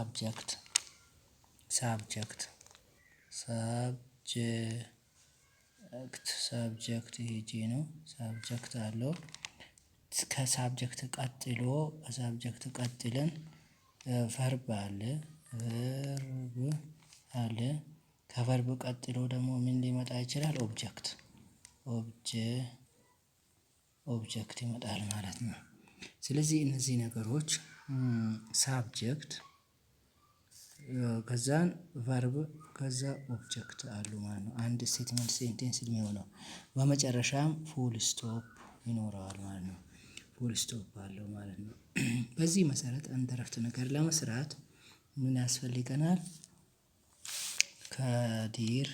ሳብጀክት ሳብጀክት ሳብጀክት ይሄ ጂ ነው። ሳብጀክት አለው። ከሳብጀክት ቀጥለን ቨርብ አለ። ከቨርብ ቀጥሎ ደግሞ ምን ሊመጣ ይችላል? ኦብጀክት ይመጣል ማለት ነው። ስለዚህ እነዚህ ነገሮች ሳብጀክት ከዛን ቨርብ ከዛ ኦብጀክት አሉ ማለት ነው። አንድ ስቴትመንት ሴንቴንስ የሚሆነው በመጨረሻም ፉል ስቶፕ ይኖረዋል ማለት ነው። ፉል ስቶፕ አለው ማለት ነው። በዚህ መሰረት አንድ አረፍተ ነገር ለመስራት ምን ያስፈልገናል? ከዲር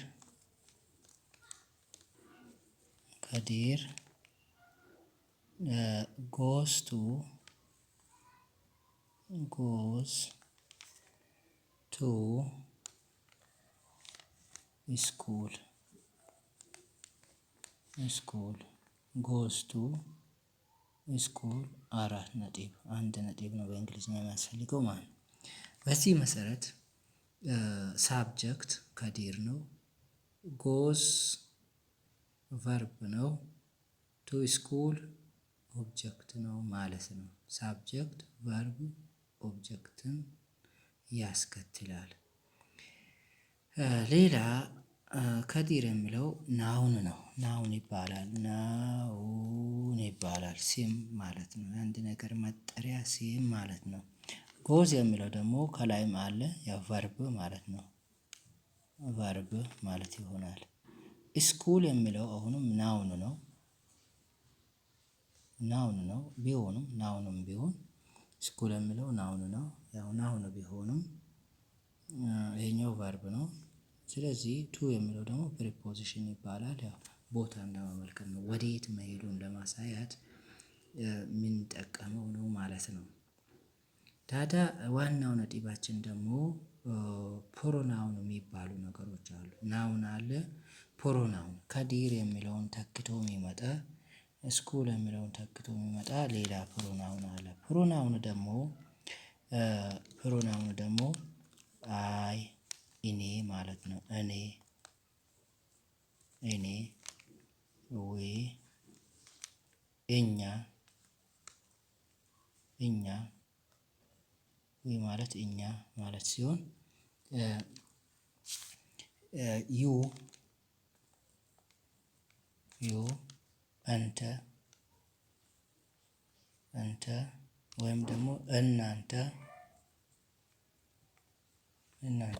ጎስ ቱ ስኩል ጎስ ቱ ስኩል 4 ነጥብ ነው በእንግሊዝኛ የሚያስፈልገው ማለት ነው። በዚህ መሰረት ሳብጀክት ከዲር ነው። ጎስ ቨርብ ነው። ቱ ስኩል ኦብጀክት ነው ማለት ነው። ሳብጀክት ቨርብ ኦብጀክትን ያስከትላል። ሌላ ከዲር የሚለው ናውን ነው። ናውን ይባላል ስም ማለት ነው። አንድ ነገር መጠሪያ ስም ማለት ነው። ጎዝ የሚለው ደግሞ ከላይም አለ ያው ቨርብ ማለት ነው። ቨርብ ማለት ይሆናል። ስኩል የሚለው አሁንም ናውን ነው። ናውንም ቢሆን ስኩል የሚለው ናውን ነው። ያው ናውን ቢሆንም ይሄኛው ቨርብ ነው። ስለዚህ ቱ የሚለው ደግሞ ፕሪፖዚሽን ይባላል። ያው ቦታን ለማመልከት ነው። ወዴት መሄዱን ለማሳየት የምንጠቀመው ነው ማለት ነው። ታዲያ ዋናው ነጥባችን ደግሞ ፕሮናውን የሚባሉ ነገሮች አሉ። ናውን አለ፣ ፕሮናውን ከዲር የሚለውን ተክቶ የሚመጣ ስኩል የሚለውን ተክቶ የሚመጣ ሌላ ፕሮናውን አለ። ፕሮናውን ደግሞ አይ እኔ ማለት ነው። እኔ ዊ እኛ ዊ ማለት እኛ ማለት ሲሆን ዩ አንተ ወይም ደግሞ እናንተ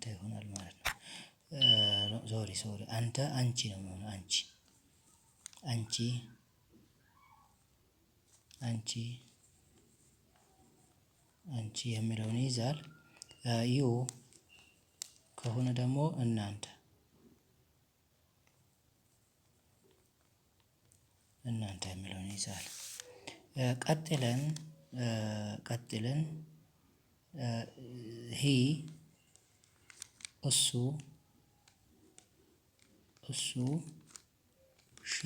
ይሆናል ማለት ነው። ሶሪ አንተ አንቺ ነው የሚሆነው። አንቺ የሚለውን ይይዛል። ዩ ከሆነ ደግሞ እናንተ የሚለውን ይይዛል። ቀጥለን ሂ እሱ ሺ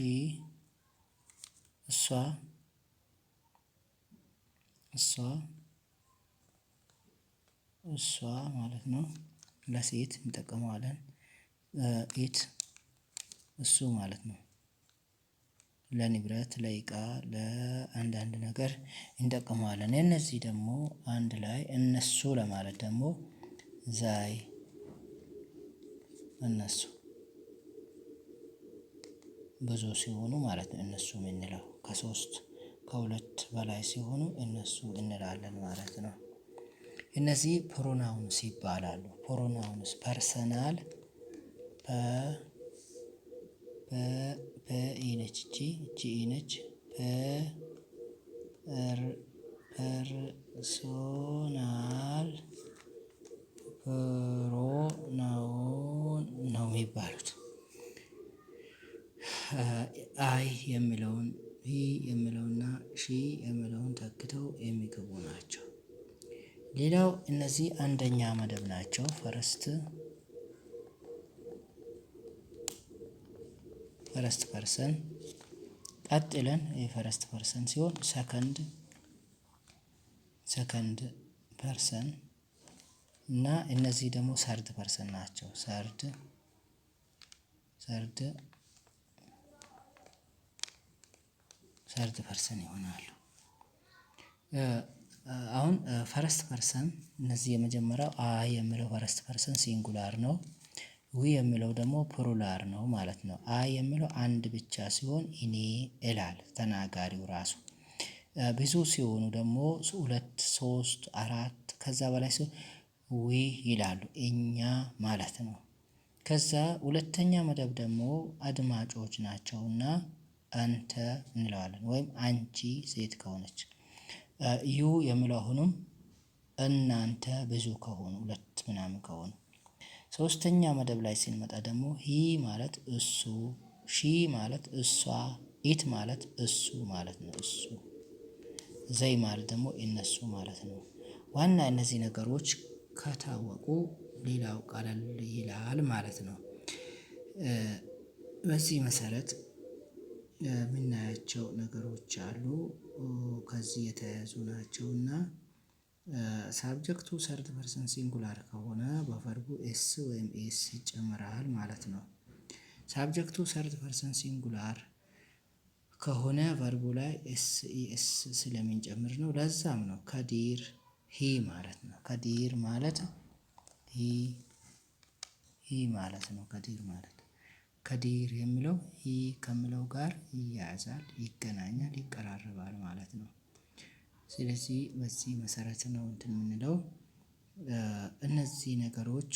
እሷ ማለት ነው። ለሴት እንጠቀመዋለን። ኢት እሱ ማለት ነው። ለንብረት፣ ለእቃ፣ ለአንዳንድ ነገር እንጠቀመዋለን። እነዚህ ደግሞ አንድ ላይ እነሱ ለማለት ደግሞ ዛይ እነሱ ብዙ ሲሆኑ ማለት ነው። እነሱ የምንለው ከሁለት በላይ ሲሆኑ እነሱ እንላለን ማለት ነው። እነዚህ ፕሮናውንስ ይባላሉ። ፕሮናውንስ ፐርሰናል ነች ነች ፐርሶናል ፕሮናውን ነው የሚባሉት። አይ የሚለውን ሂ የሚለውና ሺ የሚለውን ተክተው የሚገቡ ናቸው። ሌላው እነዚህ አንደኛ መደብ ናቸው። ፈረስት ፐርሰን ቀጥለን የፈረስት ፐርሰን ሲሆን ሰከንድ ፐርሰን እና እነዚህ ደግሞ ሰርድ ፐርሰን ናቸው። ሰርድ ፐርሰን ይሆናሉ። አሁን ፈረስት ፐርሰን እነዚህ የመጀመሪያው አይ የሚለው ፈረስት ፐርሰን ሲንጉላር ነው። ዊ የሚለው ደግሞ ፕሉራል ነው ማለት ነው። አይ የሚለው አንድ ብቻ ሲሆን እኔ ይላል ተናጋሪው ራሱ። ብዙ ሲሆኑ ደግሞ 2 3 4 ከዛ በላይ ሲሆን ዊ ይላሉ እኛ ማለት ነው። ከዛ ሁለተኛ መደብ ደግሞ አድማጮች ናቸውና አንተ እንለዋለን ወይም አንቺ ሴት ከሆነች። ዩ የሚለው አሁንም እናንተ ብዙ ከሆኑ 2 ምናምን ከሆኑ። ሶስተኛ መደብ ላይ ስንመጣ ደግሞ ሂ ማለት እሱ፣ ሺ ማለት እሷ፣ ኢት ማለት እሱ ማለት ነው እሱ። ዘይ ማለት ደግሞ እነሱ ማለት ነው። ዋና እነዚህ ነገሮች ከታወቁ ሌላው ቀለል ይላል ማለት ነው። በዚህ መሰረት የምናያቸው ነገሮች አሉ ከዚህ የተያያዙ ናቸውና ሳብጀክቱ ሰርድ ፐርሰን ሲንጉላር ከሆነ በቨርቡ ኤስ ወይም ኤስ ይጨመራል ማለት ነው። ሳብጀክቱ ሰርድ ፐርሰን ሲንጉላር ከሆነ ቨርቡ ላይ ኤስ ኢኤስ ስለምንጨምር ነው። ለዛም ነው ከዲር ሂ ማለት ነው። ከዲር ማለት ሂ ማለት ነው። ከዲር የሚለው ሂ ከሚለው ጋር ይያያዛል፣ ይገናኛል፣ ይቀራረባል ማለት ነው። ስለዚህ በዚህ መሰረት ነው እንትን የምንለው። እነዚህ ነገሮች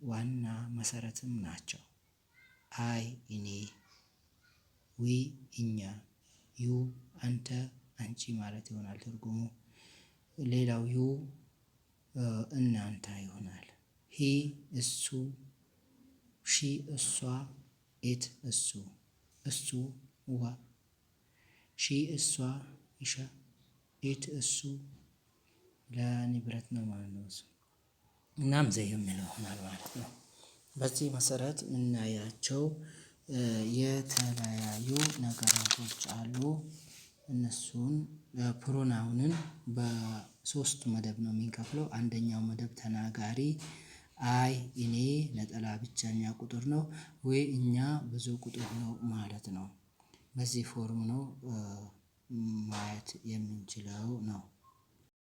ዋና መሰረትም ናቸው። አይ እኔ፣ ዊ እኛ፣ ዩ አንተ አንቺ ማለት ይሆናል ትርጉሙ። ሌላው ዩ እናንተ ይሆናል። ሂ እሱ፣ ሺ እሷ፣ ኢት እሱ፣ እሱ ዋ፣ ሺ እሷ ኢሻ፣ ኢት እሱ ለንብረት ነው ማለት ነው እሱ። እናም ዘይ የሚለው ይሆናል ማለት ነው። በዚህ መሰረት የምናያቸው የተለያዩ ነገራቶች አሉ። እነሱን ፕሮናውንን በ3 መደብ ነው የምንከፍለው። አንደኛው መደብ ተናጋሪ አይ እኔ ነጠላ ብቸኛ ቁጥር ነው፣ ወይ እኛ ብዙ ቁጥር ነው ማለት ነው። በዚህ ፎርም ነው ማየት የምንችለው ነው።